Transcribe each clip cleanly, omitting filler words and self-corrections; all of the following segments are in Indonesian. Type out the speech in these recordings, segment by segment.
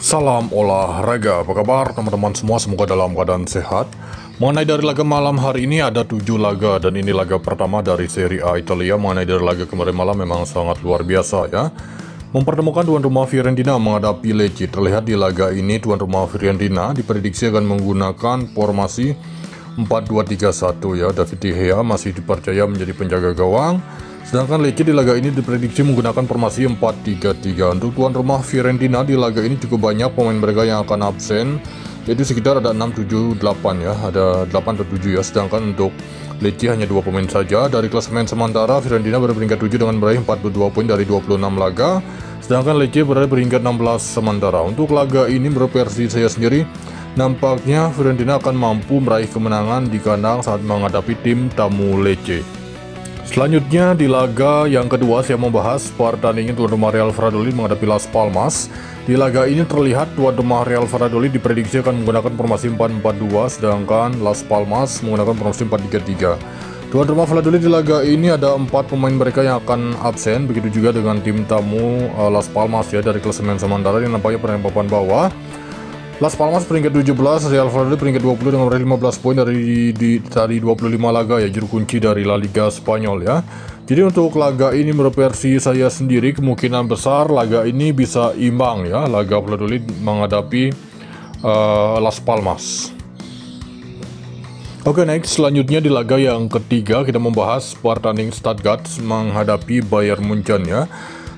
Salam olahraga, apa kabar teman-teman semua? Semoga dalam keadaan sehat. Mengenai dari laga malam hari ini ada 7 laga dan ini laga pertama dari Serie A Italia. Mengenai dari laga kemarin malam memang sangat luar biasa ya. Mempertemukan tuan rumah Fiorentina menghadapi Lecce. Terlihat di laga ini tuan rumah Fiorentina diprediksi akan menggunakan formasi 4-2-3-1 ya. David De Gea masih dipercaya menjadi penjaga gawang. Sedangkan Lecce di laga ini diprediksi menggunakan formasi 4-3-3. Untuk tuan rumah Fiorentina di laga ini cukup banyak pemain mereka yang akan absen, yaitu sekitar ada 6, 7, 8 ya, ada 8 atau 7 ya. Sedangkan untuk Lecce hanya 2 pemain saja. Dari klasemen sementara Fiorentina berada peringkat 7 dengan meraih 42 poin dari 26 laga. Sedangkan Lecce berada peringkat 16 sementara. Untuk laga ini menurut versi saya sendiri, nampaknya Fiorentina akan mampu meraih kemenangan di kandang saat menghadapi tim tamu Lecce. Selanjutnya di laga yang kedua saya membahas pertandingan tuan rumah Real Valladolid menghadapi Las Palmas. Di laga ini terlihat tuan rumah Real Valladolid diprediksi akan menggunakan formasi 4-4-2, sedangkan Las Palmas menggunakan formasi 4-3-3. Tuan rumah Valladolid di laga ini ada 4 pemain mereka yang akan absen, begitu juga dengan tim tamu Las Palmas ya dari klasemen sementara yang nampaknya pada papan bawah. Las Palmas peringkat 17, Real Valladolid peringkat 20 dengan meraih 15 poin dari 25 laga ya, juru kunci dari La Liga Spanyol ya. Jadi untuk laga ini menurut versi saya sendiri kemungkinan besar laga ini bisa imbang ya, laga Valladolid menghadapi Las Palmas. Oke, next selanjutnya di laga yang ketiga kita membahas pertandingan Stuttgart menghadapi Bayern Munchen ya.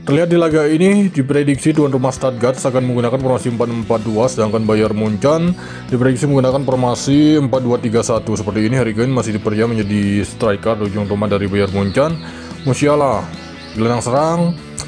Terlihat di laga ini diprediksi tuan rumah Stuttgart akan menggunakan formasi 4-4-2, sedangkan Bayern Munchen diprediksi menggunakan formasi 4-2-3-1. Seperti ini Harry Kane masih dipercaya menjadi striker ujung rumah dari Bayern Munchen. Musiala gelandang serang.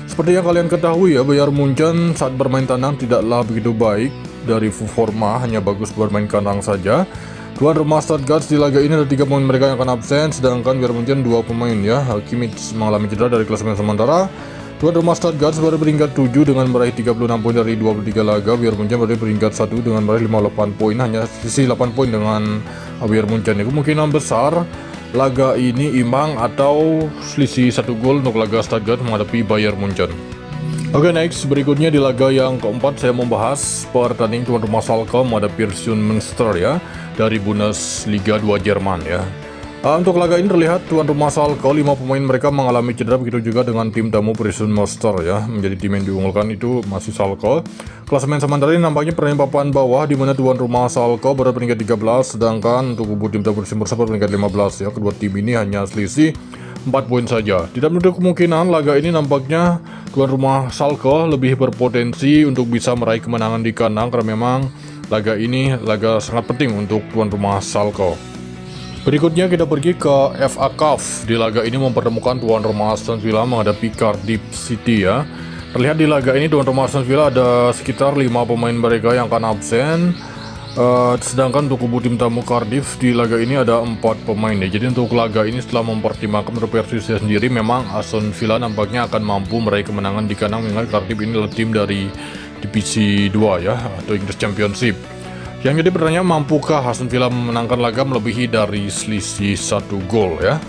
Seperti yang kalian ketahui ya, Bayern Munchen saat bermain tandang tidaklah begitu baik dari forma, hanya bagus bermain kandang saja. Tuan rumah Stuttgart di laga ini ada 3 pemain mereka yang akan absen, sedangkan Bayern Munchen 2 pemain ya. Kimmich mengalami cedera dari klasemen sementara. Tuan rumah Stuttgart berada peringkat 7 dengan meraih 36 poin dari 23 laga. Bayern Munchen berada peringkat 1 dengan meraih 58 poin, hanya sisi 8 poin dengan Bayern Munchen. Kemungkinan besar laga ini imbang atau selisih 1 gol untuk laga Stuttgart menghadapi Bayern Munchen. Oke, next berikutnya di laga yang keempat saya membahas pertandingan tuan rumah Schalke menghadapi Münster ya, dari Bundesliga 2 Jerman ya. Untuk laga ini terlihat tuan rumah Schalke 5 pemain mereka mengalami cedera, begitu juga dengan tim tamu Münster ya. Menjadi tim yang diunggulkan itu masih Schalke. Klasemen sementara ini nampaknya papan bawah, di mana tuan rumah Schalke berada peringkat 13, sedangkan untuk kubu tim tamu Münster peringkat 15 ya. Kedua tim ini hanya selisih 4 poin saja. Tidak menutup kemungkinan laga ini nampaknya tuan rumah Schalke lebih berpotensi untuk bisa meraih kemenangan di kandang, karena memang laga ini laga sangat penting untuk tuan rumah Schalke. Berikutnya kita pergi ke FA Cup. Di laga ini mempertemukan tuan rumah Aston Villa menghadapi Cardiff City ya. Terlihat di laga ini tuan rumah Aston Villa ada sekitar 5 pemain mereka yang akan absen. Sedangkan untuk kubu tim tamu Cardiff di laga ini ada 4 pemain ya. Jadi untuk laga ini setelah mempertimbangkan menurut versi saya sendiri, memang Aston Villa nampaknya akan mampu meraih kemenangan di kandang, mengingat Cardiff ini adalah tim dari divisi 2 ya, atau English Championship. Yang jadi pertanyaan, mampukah Aston Villa memenangkan laga melebihi dari selisih 1 gol ya.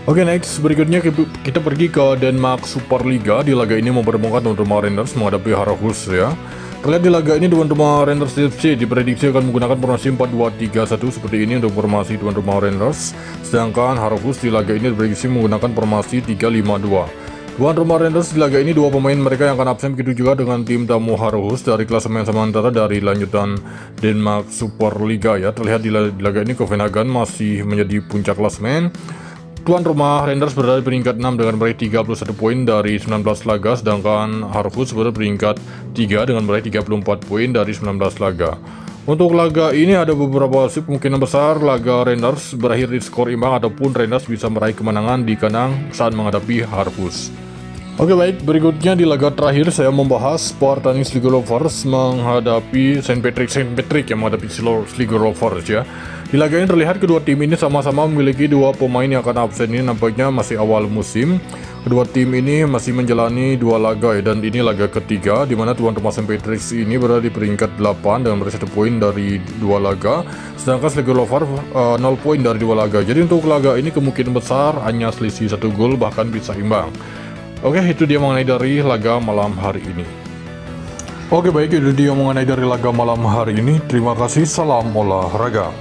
Oke, next berikutnya kita pergi ke Denmark Superliga. Di laga ini mempertemukan tuan rumah Randers menghadapi Aarhus ya. Terlihat di laga ini tuan rumah Randers FC diprediksi akan menggunakan formasi 4-2-3-1 seperti ini untuk formasi tuan rumah Randers. Sedangkan Aarhus di laga ini diprediksi menggunakan formasi 3-5-2. Tuan rumah Randers di laga ini 2 pemain mereka yang akan absen, begitu juga dengan tim tamu Aarhus dari klasemen sementara dari lanjutan Denmark Superliga ya. Terlihat di laga ini Copenhagen masih menjadi puncak klasemen. Tuan rumah Randers berada di peringkat 6 dengan meraih 31 poin dari 19 laga, sedangkan Aarhus berada peringkat 3 dengan meraih 34 poin dari 19 laga. Untuk laga ini ada beberapa kemungkinan besar laga Randers berakhir di skor imbang ataupun Randers bisa meraih kemenangan di kandang saat menghadapi Aarhus. Oke, baik, berikutnya di laga terakhir saya membahas pertandingan Sligo Rovers menghadapi St. Patrick yang menghadapi Sligo Rovers ya. Di laga ini terlihat kedua tim ini sama-sama memiliki 2 pemain yang akan absen. Ini nampaknya masih awal musim. Kedua tim ini masih menjalani 2 laga ya, dan ini laga ketiga di mana tuan rumah St. Patrick's ini berada di peringkat 8 dengan meraih 1 poin dari 2 laga, sedangkan Sligo Rovers 0 poin dari 2 laga. Jadi untuk laga ini kemungkinan besar hanya selisih 1 gol, bahkan bisa imbang. Oke, itu dia mengenai dari laga malam hari ini. Oke baik, itu dia mengenai dari laga malam hari ini. Terima kasih, salam olahraga.